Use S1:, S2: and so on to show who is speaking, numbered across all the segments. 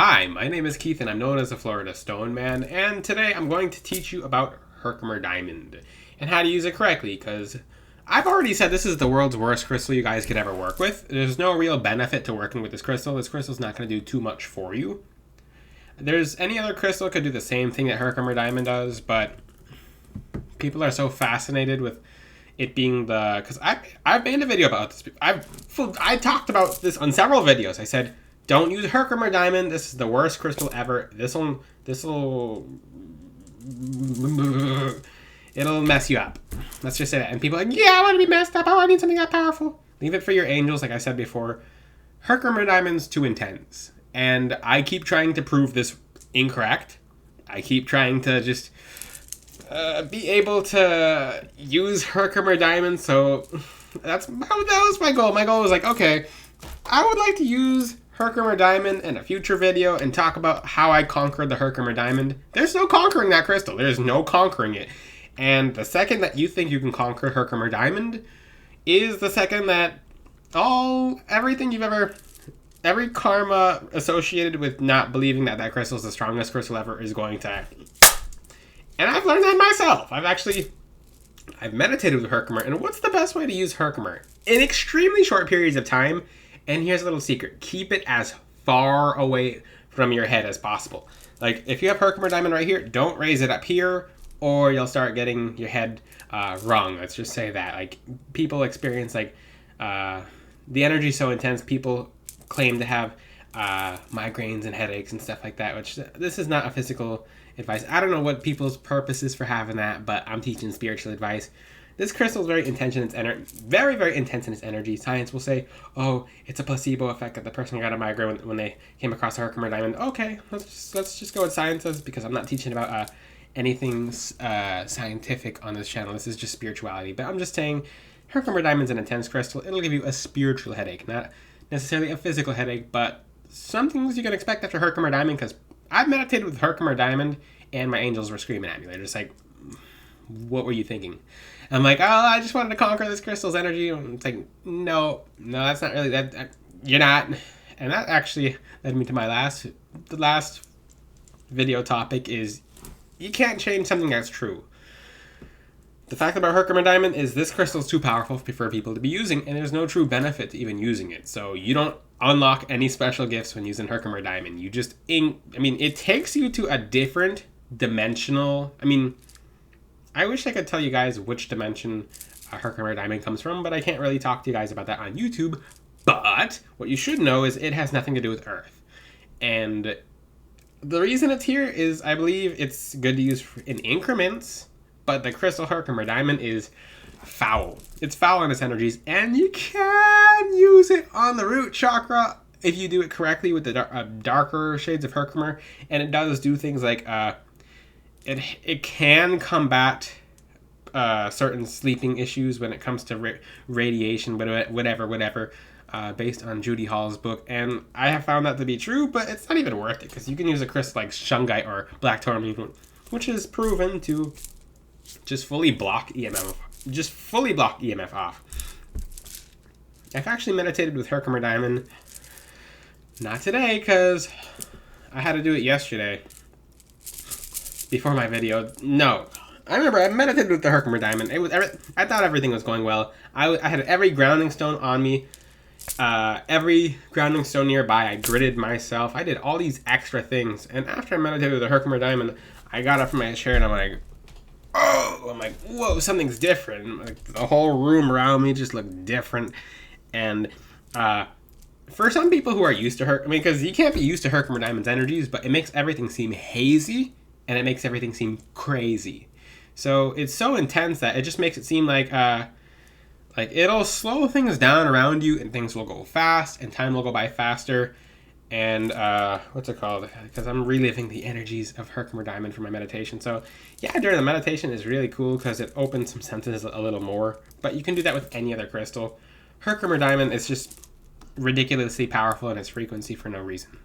S1: Hi, my name is Keith and I'm known as the Florida Stone Man, and today I'm going to teach you about Herkimer Diamond and how to use it correctly, because I've already said this is the world's worst crystal you guys could ever work with. There's no real benefit to working with this crystal. This crystal's not going to do too much for you. There's any other crystal could do the same thing that Herkimer Diamond does, but people are so fascinated with it being because I've made a video about this. I talked about this on several videos. I said, don't use Herkimer Diamond. This is the worst crystal ever. It'll mess you up. Let's just say that. And people are like, yeah, I want to be messed up. Oh, I need something that powerful. Leave it for your angels, like I said before. Herkimer Diamond's too intense. And I keep trying to prove this incorrect. I keep trying to just be able to use Herkimer Diamond. So that was my goal. My goal was like, okay, I would like to use Herkimer Diamond in a future video and talk about how I conquered the Herkimer Diamond. There's no conquering that crystal. There's no conquering it. And the second that you think you can conquer Herkimer Diamond is the second that every karma associated with not believing that that crystal is the strongest crystal ever is going to. And I've learned that myself. I've meditated with Herkimer. And what's the best way to use Herkimer? In extremely short periods of time. And here's a little secret. Keep it as far away from your head as possible. Like, if you have Herkimer Diamond right here, don't raise it up here, or you'll start getting your head wrong. Let's just say that. Like, people experience, the energy so intense, people claim to have migraines and headaches and stuff like that, which this is not a physical advice. I don't know what people's purpose is for having that, but I'm teaching spiritual advice. This crystal is very intense in its very, very intense in its energy. Science will say, oh, it's a placebo effect that the person got a migraine when they came across a Herkimer Diamond. Okay, let's just go with sciences, because I'm not teaching about anything scientific on this channel. This is just spirituality. But I'm just saying, Herkimer Diamond's an intense crystal. It'll give you a spiritual headache, not necessarily a physical headache, but some things you can expect after Herkimer Diamond, because I've meditated with Herkimer Diamond, and my angels were screaming at me. They're just like, what were you thinking? I'm like, oh, I just wanted to conquer this crystal's energy. And it's like, no, that's not really that. You're not. And that actually led me to the last video topic is you can't change something that's true. The fact about Herkimer Diamond is this crystal is too powerful for people to be using, and there's no true benefit to even using it. So you don't unlock any special gifts when using Herkimer Diamond. You just, it takes you to a different dimensional, I wish I could tell you guys which dimension Herkimer Diamond comes from, but I can't really talk to you guys about that on YouTube. But what you should know is it has nothing to do with Earth. And the reason it's here is I believe it's good to use in increments, but the crystal Herkimer Diamond is foul. It's foul in its energies, and you can use it on the root chakra if you do it correctly with the darker shades of Herkimer. And it does do things like It can combat certain sleeping issues when it comes to radiation, whatever, based on Judy Hall's book. And I have found that to be true, but it's not even worth it, because you can use a crystal like shungite or black tourmaline, which is proven to just fully block EMF off. I've actually meditated with Herkimer Diamond. Not today, because I had to do it yesterday. Before my video, no. I remember I meditated with the Herkimer Diamond. I thought everything was going well. I had every grounding stone on me. Every grounding stone nearby, I gridded myself. I did all these extra things. And after I meditated with the Herkimer Diamond, I got up from my chair and I'm like, whoa, something's different. Like, the whole room around me just looked different. And for some people who are used to because you can't be used to Herkimer Diamond's energies, but it makes everything seem hazy. And it makes everything seem crazy. So it's so intense that it just makes it seem like it'll slow things down around you, and things will go fast, and time will go by faster. And what's it called? Because I'm reliving the energies of Herkimer Diamond for my meditation. So yeah, during the meditation is really cool because it opens some senses a little more. But you can do that with any other crystal. Herkimer Diamond is just ridiculously powerful in its frequency for no reason.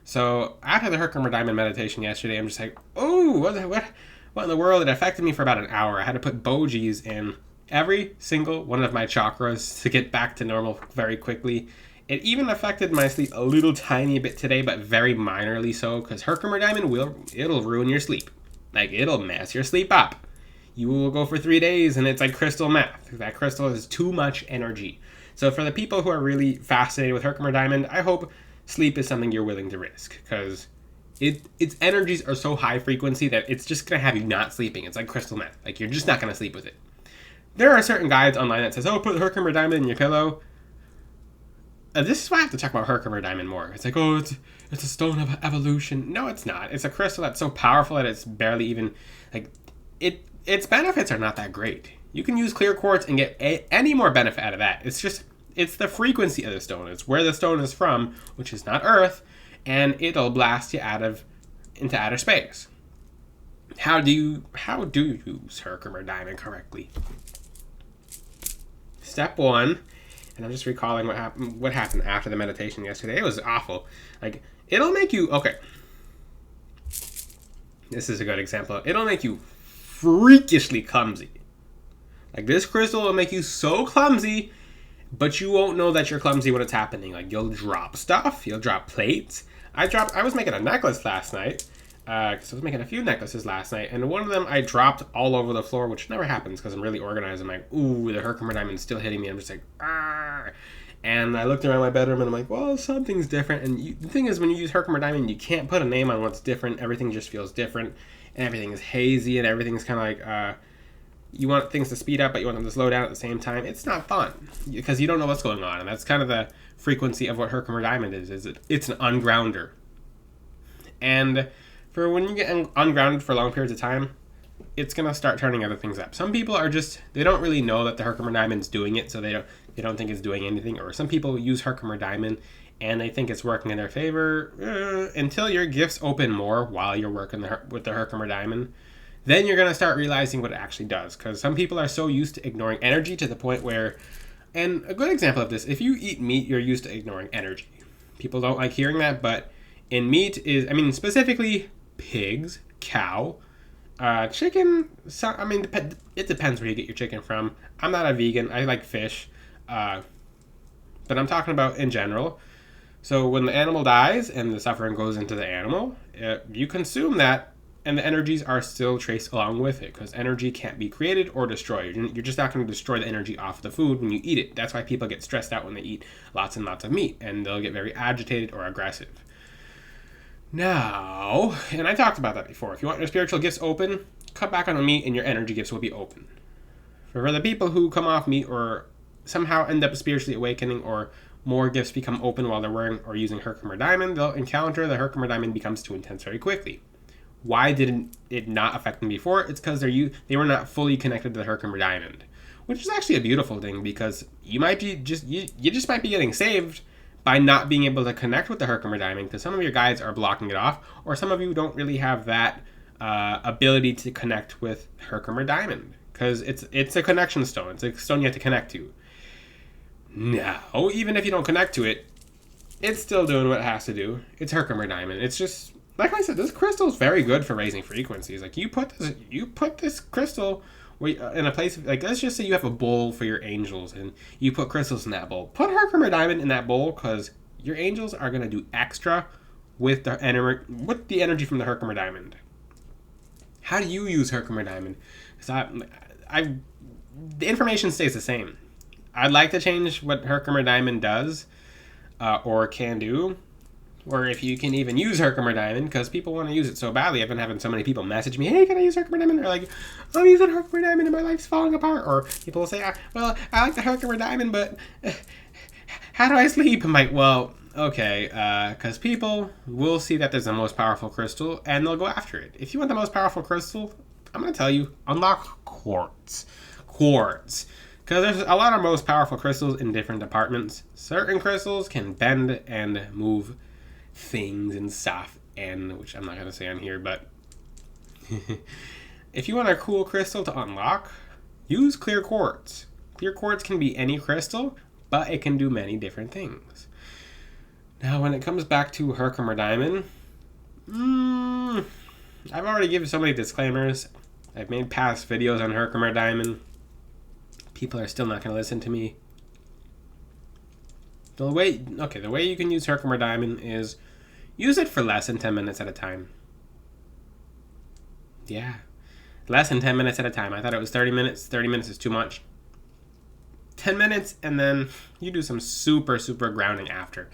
S1: So after the Herkimer Diamond meditation yesterday, I'm just like, oh, what in the world? It affected me for about an hour. I had to put bogeys in every single one of my chakras to get back to normal very quickly. It even affected my sleep a little tiny bit today, but very minorly so, because Herkimer Diamond it'll ruin your sleep. Like, it'll mess your sleep up. You will go for 3 days, and it's like crystal meth. That crystal is too much energy. So for the people who are really fascinated with Herkimer Diamond, I hope sleep is something you're willing to risk, because its energies are so high frequency that it's just going to have you not sleeping. It's like crystal meth. Like, you're just not going to sleep with it. There are certain guides online that says, oh, put Herkimer Diamond in your pillow. This is why I have to talk about Herkimer Diamond more. It's like, oh, it's a stone of evolution. No, it's not. It's a crystal that's so powerful that it's barely even, like, its benefits are not that great. You can use clear quartz and get any more benefit out of that. It's the frequency of the stone. It's where the stone is from, which is not Earth, and it'll blast you into outer space. How do you use Herkimer Diamond correctly? Step 1, and I'm just recalling what happened after the meditation yesterday. It was awful. Like, it'll make you, okay, this is a good example. It'll make you freakishly clumsy. Like, this crystal will make you so clumsy, but you won't know that you're clumsy when it's happening. Like, you'll drop stuff, you'll drop plates. I was making a necklace last night, because I was making a few necklaces last night, and one of them I dropped all over the floor, which never happens because I'm really organized. I'm like, ooh, the Herkimer Diamond's still hitting me. I'm just like, ah. And I looked around my bedroom and I'm like, well, something's different. And the thing is, when you use Herkimer Diamond, you can't put a name on what's different. Everything just feels different, and everything is hazy, and everything's kind of like, you want things to speed up, but you want them to slow down at the same time. It's not fun because you don't know what's going on, and that's kind of the frequency of what Herkimer Diamond is it's an ungrounder. And for when you get ungrounded for long periods of time, it's going to start turning other things up. Some people are just, they don't really know that the Herkimer Diamond's doing it, so they don't think it's doing anything. Or some people use Herkimer Diamond and they think it's working in their favor until your gifts open more while you're working with the Herkimer Diamond. Then you're going to start realizing what it actually does, because some people are so used to ignoring energy to the point where, and a good example of this, if you eat meat, you're used to ignoring energy. People don't like hearing that, but in meat is, I mean, specifically pigs, cow, chicken. So, I mean, it depends where you get your chicken from. I'm not a vegan. I like fish, but I'm talking about in general. So when the animal dies and the suffering goes into the animal, you consume that, and the energies are still traced along with it, because energy can't be created or destroyed. You're just not going to destroy the energy off the food when you eat it. That's why people get stressed out when they eat lots and lots of meat, and they'll get very agitated or aggressive. Now, and I talked about that before, if you want your spiritual gifts open, cut back on the meat and your energy gifts will be open. For the people who come off meat or somehow end up spiritually awakening, or more gifts become open while they're wearing or using Herkimer Diamond, they'll encounter the Herkimer Diamond becomes too intense very quickly. Why didn't it not affect them before? It's because they were not fully connected to the Herkimer Diamond, which is actually a beautiful thing, because you just might be getting saved by not being able to connect with the Herkimer Diamond, because some of your guides are blocking it off, or some of you don't really have that ability to connect with Herkimer Diamond, because it's a connection stone. It's a stone you have to connect to. Now, even if you don't connect to it, it's still doing what it has to do. It's Herkimer Diamond. It's just, like I said, this crystal is very good for raising frequencies. Like, you put this crystal in a place, like, let's just say you have a bowl for your angels and you put crystals in that bowl. Put Herkimer Diamond in that bowl, because your angels are going to do extra with the energy from the Herkimer Diamond. How do you use Herkimer Diamond? Because the information stays the same. I'd like to change what Herkimer Diamond does or can do, or if you can even use Herkimer Diamond, because people want to use it so badly. I've been having so many people message me, hey, can I use Herkimer Diamond? They're like, I'm using Herkimer Diamond and my life's falling apart. Or people will say, well, I like the Herkimer Diamond, but how do I sleep? I'm like, well, okay, because people will see that there's the most powerful crystal, and they'll go after it. If you want the most powerful crystal, I'm going to tell you, unlock quartz. Quartz. Because there's a lot of most powerful crystals in different departments. Certain crystals can bend and move things and stuff, and which I'm not going to say on here, but if you want a cool crystal to unlock, use clear quartz. Clear quartz can be any crystal, but it can do many different things. Now, when it comes back to Herkimer Diamond, I've already given so many disclaimers. I've made past videos on Herkimer Diamond. People are still not going to listen to me. The way you can use Herkimer Diamond is use it for less than 10 minutes at a time. Yeah. Less than 10 minutes at a time. I thought it was 30 minutes. 30 minutes is too much. 10 minutes, and then you do some super, super grounding after.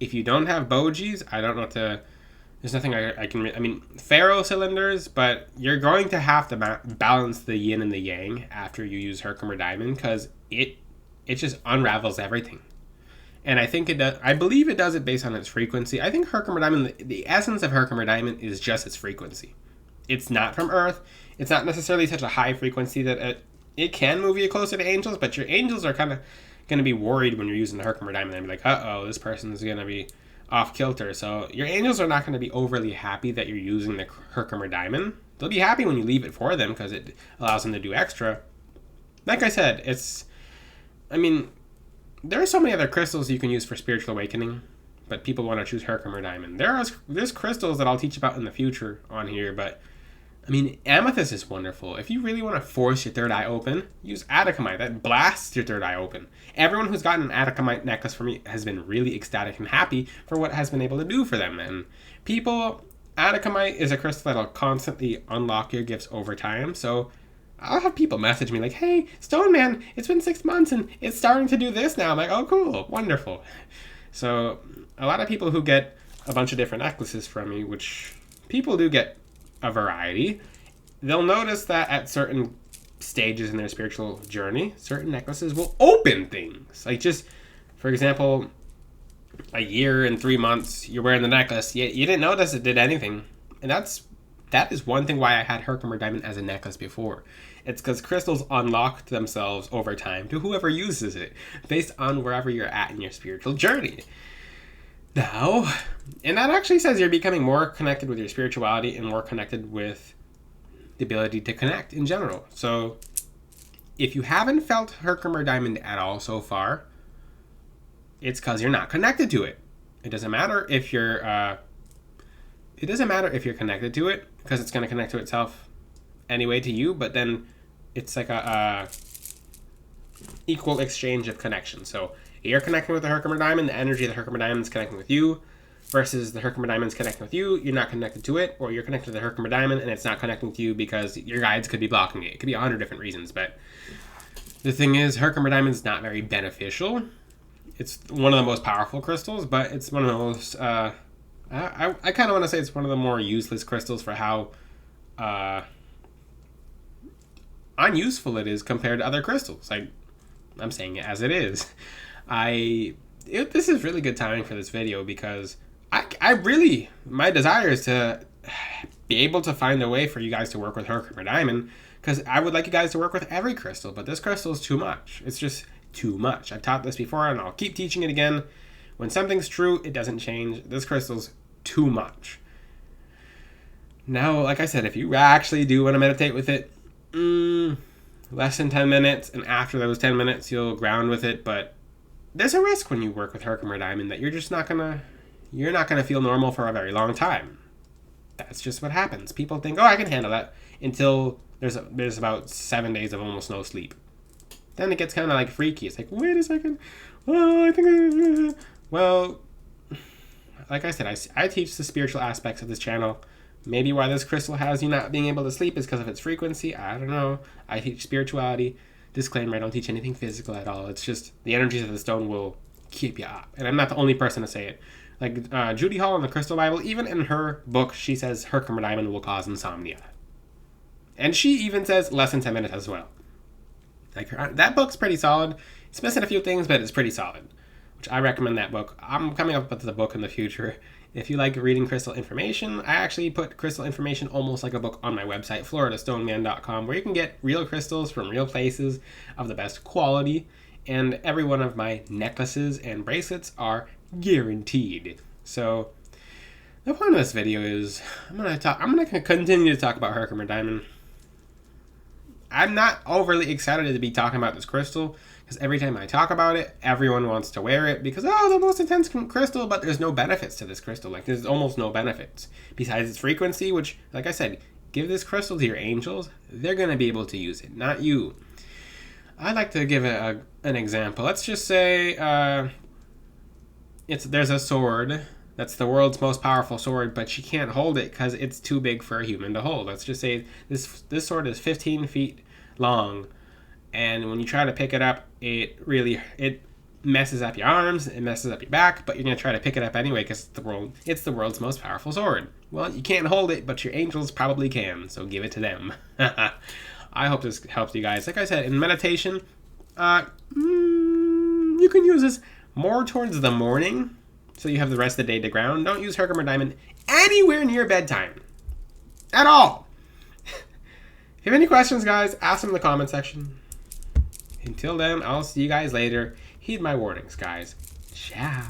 S1: If you don't have bogies, I don't know what to... There's nothing I can... I mean, ferro cylinders, but you're going to have to balance the yin and the yang after you use Herkimer Diamond, because it just unravels everything. And I think it does... I believe it does it based on its frequency. I think Herkimer Diamond... The essence of Herkimer Diamond is just its frequency. It's not from Earth. It's not necessarily such a high frequency that it can move you closer to angels, but your angels are kind of going to be worried when you're using the Herkimer Diamond. They'll be like, uh-oh, this person is going to be off kilter. So your angels are not going to be overly happy that you're using the Herkimer Diamond. They'll be happy when you leave it for them because it allows them to do extra. Like I said, there are so many other crystals you can use for spiritual awakening, but people want to choose Herkimer Diamond. There's crystals that I'll teach about in the future on here, but amethyst is wonderful. If you really want to force your third eye open, use atacamite. That blasts your third eye open. Everyone who's gotten an atacamite necklace from me has been really ecstatic and happy for what it has been able to do for them. And atacamite is a crystal that'll constantly unlock your gifts over time. So I'll have people message me like, hey, Stone Man, it's been 6 months and it's starting to do this now. I'm like, oh, cool, wonderful. So a lot of people who get a bunch of different necklaces from me, which people do get a variety, they'll notice that at certain stages in their spiritual journey, certain necklaces will open things. Like, just for example, a year and 3 months you're wearing the necklace, you didn't notice it did anything. And that is one thing why I had Herkimer Diamond as a necklace before. It's because crystals unlock themselves over time to whoever uses it, based on wherever you're at in your spiritual journey. Now, and that actually says you're becoming more connected with your spirituality and more connected with the ability to connect in general. So if you haven't felt Herkimer Diamond at all so far, it's because you're not connected to it. It doesn't matter if you're connected to it, because it's going to connect to itself anyway to you, but then it's like a equal exchange of connection. So you're connecting with the Herkimer Diamond, the energy of the Herkimer Diamond is connecting with you, versus the Herkimer Diamond's connecting with you, you're not connected to it, or you're connected to the Herkimer Diamond and it's not connecting to you because your guides could be blocking it. It could be 100 different reasons, but the thing is, Herkimer Diamond's not very beneficial. It's one of the most powerful crystals, but it's one of the most, I kind of want to say it's one of the more useless crystals for how unuseful it is compared to other crystals. I'm saying it as it is. This is really good timing for this video because my desire is to be able to find a way for you guys to work with Herkimer Diamond, because I would like you guys to work with every crystal, but this crystal is too much. It's just too much. I've taught this before and I'll keep teaching it again. When something's true, it doesn't change. This crystal's too much. Now, like I said, if you actually do want to meditate with it, less than 10 minutes, and after those 10 minutes, you'll ground with it, but there's a risk when you work with Herkimer Diamond that you're not gonna feel normal for a very long time. That's just what happens. People think, oh, I can handle that, until there's about 7 days of almost no sleep. Then it gets kind of like freaky. It's like, wait a second, well, I think well, like I said, I teach the spiritual aspects of this channel. Maybe why this crystal has you not being able to sleep is because of its frequency. I don't know. I teach spirituality. Disclaimer, I don't teach anything physical at all. It's just the energies of the stone will keep you up. And I'm not the only person to say it. Like Judy Hall in the Crystal Bible, even in her book, she says Herkimer Diamond will cause insomnia. And she even says less than 10 minutes as well. Like that book's pretty solid. It's missing a few things, but it's pretty solid, which I recommend that book. I'm coming up with the book in the future. If you like reading crystal information, I actually put crystal information almost like a book on my website, floridastoneman.com, where you can get real crystals from real places of the best quality, and every one of my necklaces and bracelets are guaranteed. So the point of this video is I'm gonna continue to talk about Herkimer Diamond. I'm not overly excited to be talking about this crystal, because every time I talk about it, everyone wants to wear it because, oh, the most intense crystal, but there's no benefits to this crystal. Like, there's almost no benefits besides its frequency, which, like I said, give this crystal to your angels. They're going to be able to use it, not you. I'd like to give an example. Let's just say there's a sword that's the world's most powerful sword, but she can't hold it because it's too big for a human to hold. Let's just say this sword is 15 feet long, and when you try to pick it up, it messes up your arms, it messes up your back, but you're gonna try to pick it up anyway because it's the world's most powerful sword. Well, you can't hold it, but your angels probably can, so give it to them. I hope this helps you guys. Like I said, in meditation, you can use this more towards the morning, so you have the rest of the day to ground. Don't use Herkimer Diamond anywhere near bedtime. At all. If you have any questions, guys, ask them in the comment section. Until then, I'll see you guys later. Heed my warnings, guys. Ciao.